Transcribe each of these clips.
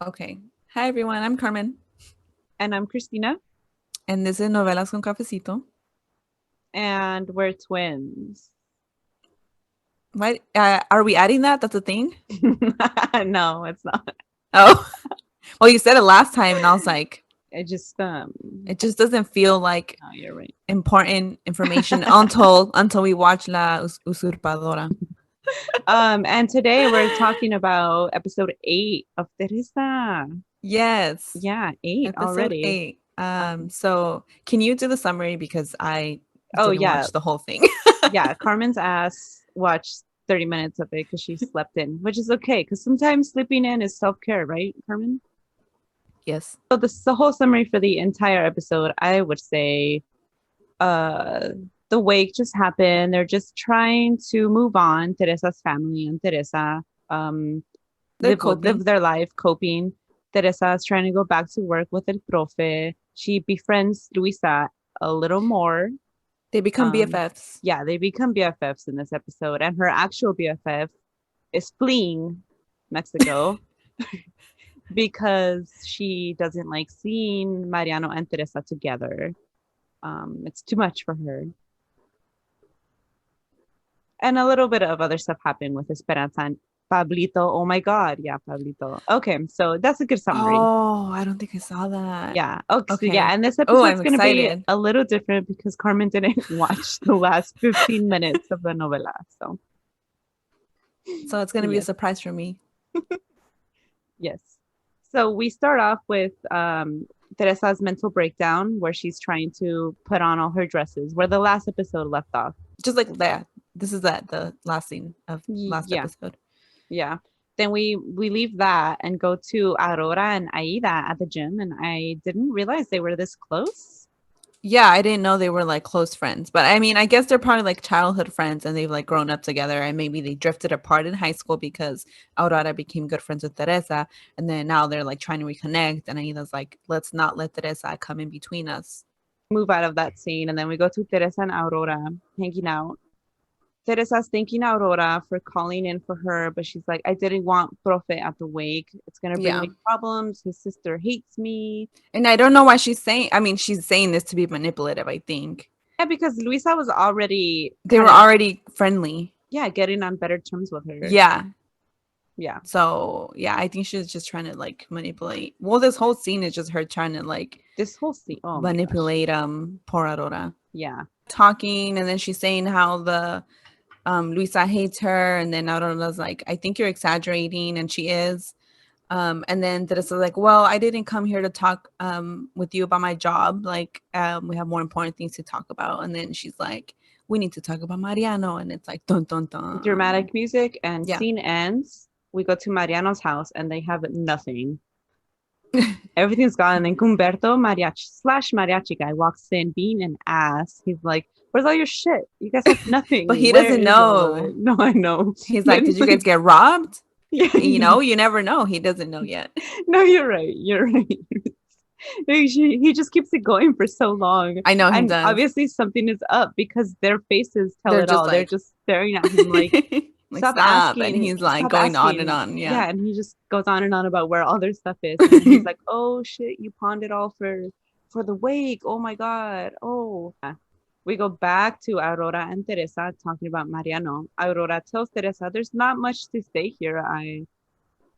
Okay. Hi, everyone. I'm Carmen, And I'm Christina, and this is Novelas con Cafecito. and we're twins. Why are we adding that? That's a thing? No, it's not. Oh, well, you said it last time, and I was like, It just it just doesn't feel like no, you're right. important information until we watch La Usurpadora. And today we're talking about episode 8 of Teresa. Yes, Yeah, 8 episode already. 8. Um, So can you do the summary because I oh didn't yeah, watch the whole thing? yeah. Carmen's ass watched 30 minutes of it because she slept in, which is okay because sometimes sleeping in is self-care, right, Carmen? Yes. So this is the whole summary for the entire episode. I would say uh the wake just happened. They're just trying to move on. Teresa's family and Teresa um They're live coping. their life coping. Teresa is trying to go back to work with El Profe. She befriends Luisa a little more. They become Um BFFs. yeah, they become BFFs in this episode, and her actual BFF is fleeing Mexico because she doesn't like seeing Mariano and Teresa together. It's too much for her. And a little bit of other stuff happened with Esperanza and Pablito. Oh my God. Yeah, Pablito. Okay. So that's a good summary. Oh, I don't think I saw that. Yeah. Okay. So yeah. Okay. And this Oh, episode's I'm going to be excited. a little different because Carmen didn't watch the last 15 minutes of the novela. So, So it's gonna be a yes. surprise for me. Yes. So we start off with Teresa's mental breakdown where she's trying to put on all her dresses, where the last episode left off. Just like that. This is that the last scene of last Yeah. episode. Yeah. Then we leave that and go to Aurora and Aida at the gym, and I didn't realize they were this close. Yeah, I didn't know they were like close friends, but I mean, I guess they're probably like childhood friends and they've like grown up together and maybe they drifted apart in high school because Aurora became good friends with Teresa and then now they're like trying to reconnect and Aida's like, let's not let Teresa come in between us. Move out of that scene, and then we go to Teresa and Aurora hanging out. Teresa's thanking Aurora for calling in for her, but she's like, I didn't want Profe at the wake. It's gonna bring Yeah. me problems. His sister hates me. And I don't know why she's saying this to be manipulative, I think. Yeah, because Luisa was already They kind were of already friendly. yeah getting on better terms with her. Yeah. Yeah, So yeah, I think she's just trying to like manipulate. Well, this whole scene is just her trying to like this whole scene. Oh my gosh. manipulate poor Aurora. Yeah. Talking and then she's saying how the Luisa hates her and then Aurora's like, I think you're exaggerating and she is. And then Teresa's like, well, I didn't come here to talk with you about my job. Like, we have more important things to talk about. And then she's like, we need to talk about Mariano. And it's like, dun, dun, dun. Dramatic music and Yeah. scene ends. We go to Mariano's house and they have nothing. Everything's gone. And then Cumberto mariachi slash mariachi guy walks in being an ass. He's like, where's all your shit? You guys have But nothing. he Where doesn't is all of it? know. No, I know. He's like, And did he's you guys like, get robbed? yeah, You know, you never know. He doesn't know yet. no, you're right. You're right. He just keeps it going for so long. I know he And does. obviously something is up because their faces tell They're it just all. They're like, just staring at him like, like, stop. And he's like stop going on and asking. on. Yeah. Yeah, and he just goes on and on about where all their stuff is. And then he's like, oh shit, you pawned it all for the wake. Oh my God. Oh. Yeah. We go back to Aurora and Teresa talking about Mariano. Aurora tells Teresa, there's not much to say here. I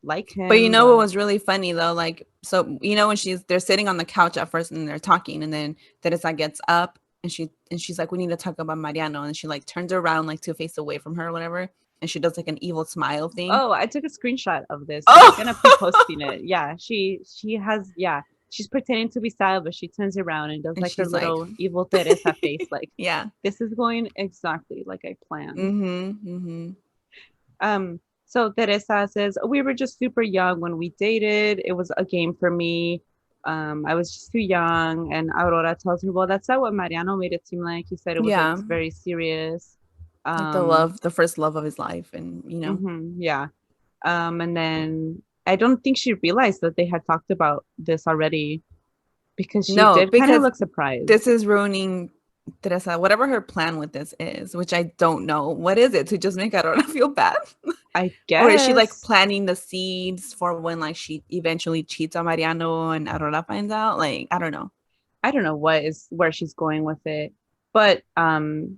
like But you him, know what but was really funny though? Like, so you know when they're sitting on the couch at first and they're talking, and then Teresa gets up and she's like, "We need to talk about Mariano," and she like turns around like to face away from her or whatever, and she does like an evil smile thing. oh, I took a screenshot of this. We're gonna be Oh, posting it. Yeah, she has yeah. She's pretending to be sad, but she turns around and does and like her she's like, little evil Teresa face, like "Yeah, this is going exactly like I planned. mm-hmm." So Teresa says, we were just super young when we dated. It was a game for me. I was just too young. And Aurora tells her, well, that's not what Mariano made it seem like. He said it was like Yeah, very serious. like Um, the first love of his life, and yeah. And then I don't think she realized that they had talked about this already because she no, did kind of because look surprised. this is ruining Teresa, whatever her plan with this is, which I don't know, what is it? To just make Aurora feel bad? I Or is she like guess. planting the seeds for when like she eventually cheats on Mariano and Aurora finds out? Like, I don't know. I don't know where she's going with it, but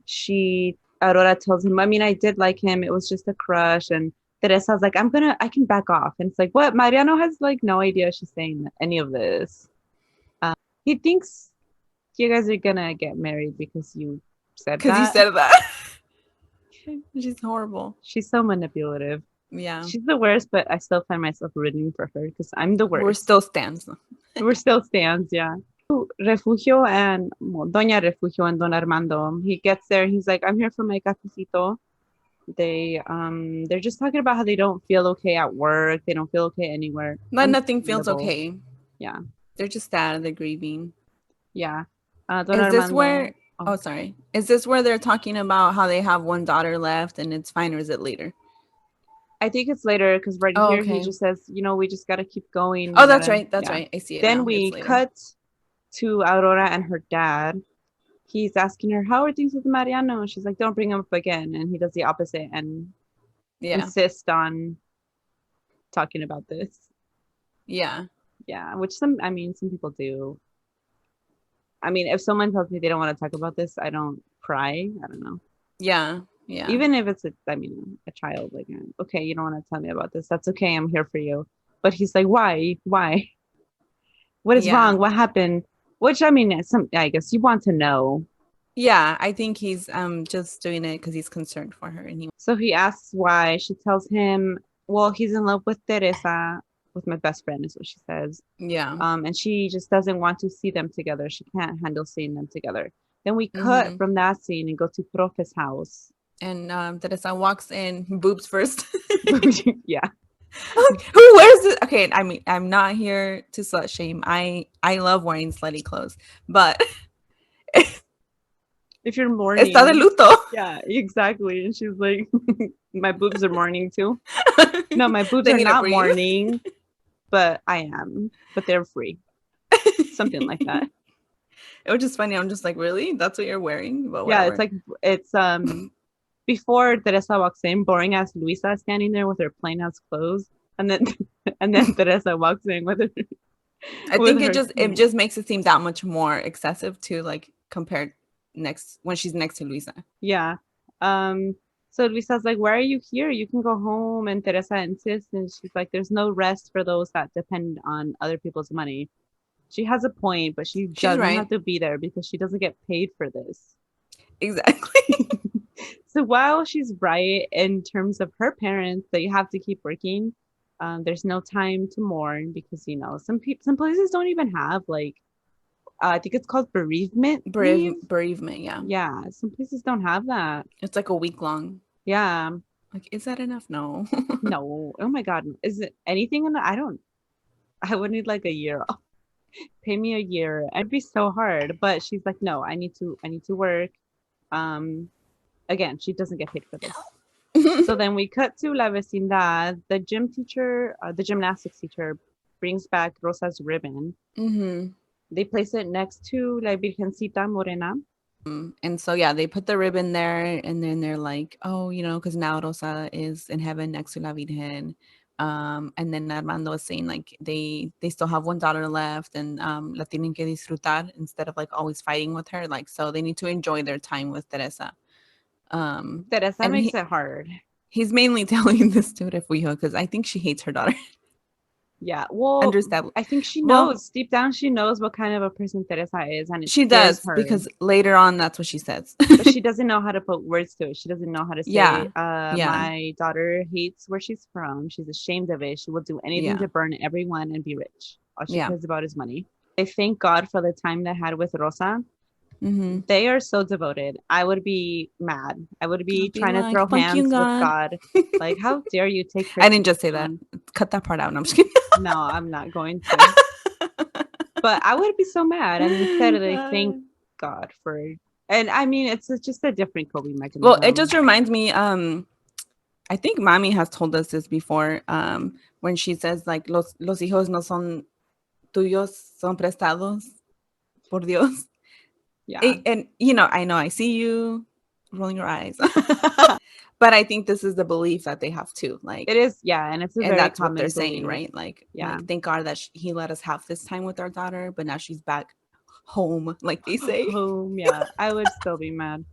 she Aurora tells him, I mean, I did like him. It was just a crush, and Teresa's like, I can back off, and it's like, what? Mariano has like no idea she's saying any of this. He thinks you guys are gonna get married because you said Because you that. said that. She's horrible. She's so manipulative. Yeah. She's the worst, but I still find myself rooting for her because I'm the We're worst. still stands. We're still stands, yeah. Refugio and well, Doña Refugio and Don Armando. He gets there. He's like, I'm here for my cafecito. They're just talking about how they don't feel okay at work. They don't feel okay anywhere. But nothing feels Understandable. okay. Yeah, They're just sad. They're grieving. yeah. Don Is this Armando. where? Oh, sorry. Is this where they're talking about how they have one daughter left and it's fine, or is it later? I think it's later because right Oh, here he okay. just says, we just gotta keep going. Oh, We that's gotta, right. That's yeah. right. I see it Then now. It's we later. cut to Aurora and her dad. He's asking her, how are things with Mariano? And she's like, don't bring him up again. And he does the opposite and Yeah. insist on talking about this. Yeah. Yeah, which some people do. I mean, if someone tells me they don't want to talk about this, I don't cry. I don't know. Yeah. Yeah. Even if it's a child, like, okay, you don't want to tell me about this. That's okay. I'm here for you. But he's like, why? Why? What is Yeah. wrong? What happened? Which I guess you want to know. Yeah. I think he's just doing it because he's concerned for her, and he. So he asks why. She tells him, well, he's in love with Teresa, with my best friend, is what she says. Yeah. And she just doesn't want to see them together. She can't handle seeing them together. Then we cut Mm-hmm. from that scene and go to Profe's house. And Teresa walks in, boobs first. Yeah. Who wears it? Okay, I mean, I'm not here to slut shame. I love wearing slutty clothes, but If you're está de mourning. luto. Yeah, exactly. And she's like, my boobs are mourning too. No, my boobs They are need to not breathe. mourning, but I am. But they're free. Something like that. It was just funny. I'm just like, really? That's what you're wearing? But Yeah, whatever. it's before Teresa walks in, boring ass Luisa standing there with her plain ass clothes. And then Teresa walks in with her I with think her it just makes it seem that much more excessive to like compared next when she's next to Luisa. yeah. So Luisa's like, why are you here? You can go home. And Teresa insists, and she's like, there's no rest for those that depend on other people's money. She has a point, but she She's doesn't right. have to be there because she doesn't get paid for this. Exactly. So while she's right in terms of her parents, they have to keep working. There's no time to mourn because some places don't even have like I think it's called bereavement leave. Bereavement, yeah. Yeah, some places don't have that. It's like a week long. Yeah. Like, is that enough? No. No. Oh my God. Is it anything in the, I would need like a year off. Pay me a year. It'd be so hard. But she's like, no, I need to work. Again, she doesn't get paid for this. So then we cut to La Vecindad. The the gymnastics teacher brings back Rosa's ribbon. Mm-hmm. They place it next to La Virgencita Morena. And so, yeah, they put the ribbon there, and then they're like, oh, because now Rosa is in heaven next to La Virgen. And then Armando is saying like they still have one daughter left, and la tienen que disfrutar instead of like always fighting with her. Like, so they need to enjoy their time with Teresa. Teresa And makes it hard. He's mainly telling this to Refugio because I think she hates her daughter. Yeah, well, Understandable. I think she knows deep down. She knows what kind of a person Teresa is, and it she scares does her because later on that's what she says. But she doesn't know how to put words to it. She doesn't know how to say, Yeah. my daughter hates where she's from. She's ashamed of it. She will do anything to burn everyone and be rich. All she cares about is money. I thank God for the time they had with Rosa. Mm-hmm. They are so devoted. I would be mad. I would be trying to throw "Fuck you, hands with God. Like, how dare you take her? I didn't just say that. Cut that part out. No, I'm just kidding. No, I'm not going to. But I would be so mad. And instead they thank God for, and I mean, it's just a different coping mechanism. Well, it just reminds me, I think Mami has told us this before, when she says like, los hijos no son tuyos, son prestados por Dios. Yeah. And I know I see you rolling your eyes. But I think this is the belief that they have too. It Like, is, yeah, and it's a and very that's what they're common saying, belief. right? Yeah. Like thank God that he let us have this time with our daughter, but now she's back home, like they say. Home, yeah. I would still be mad.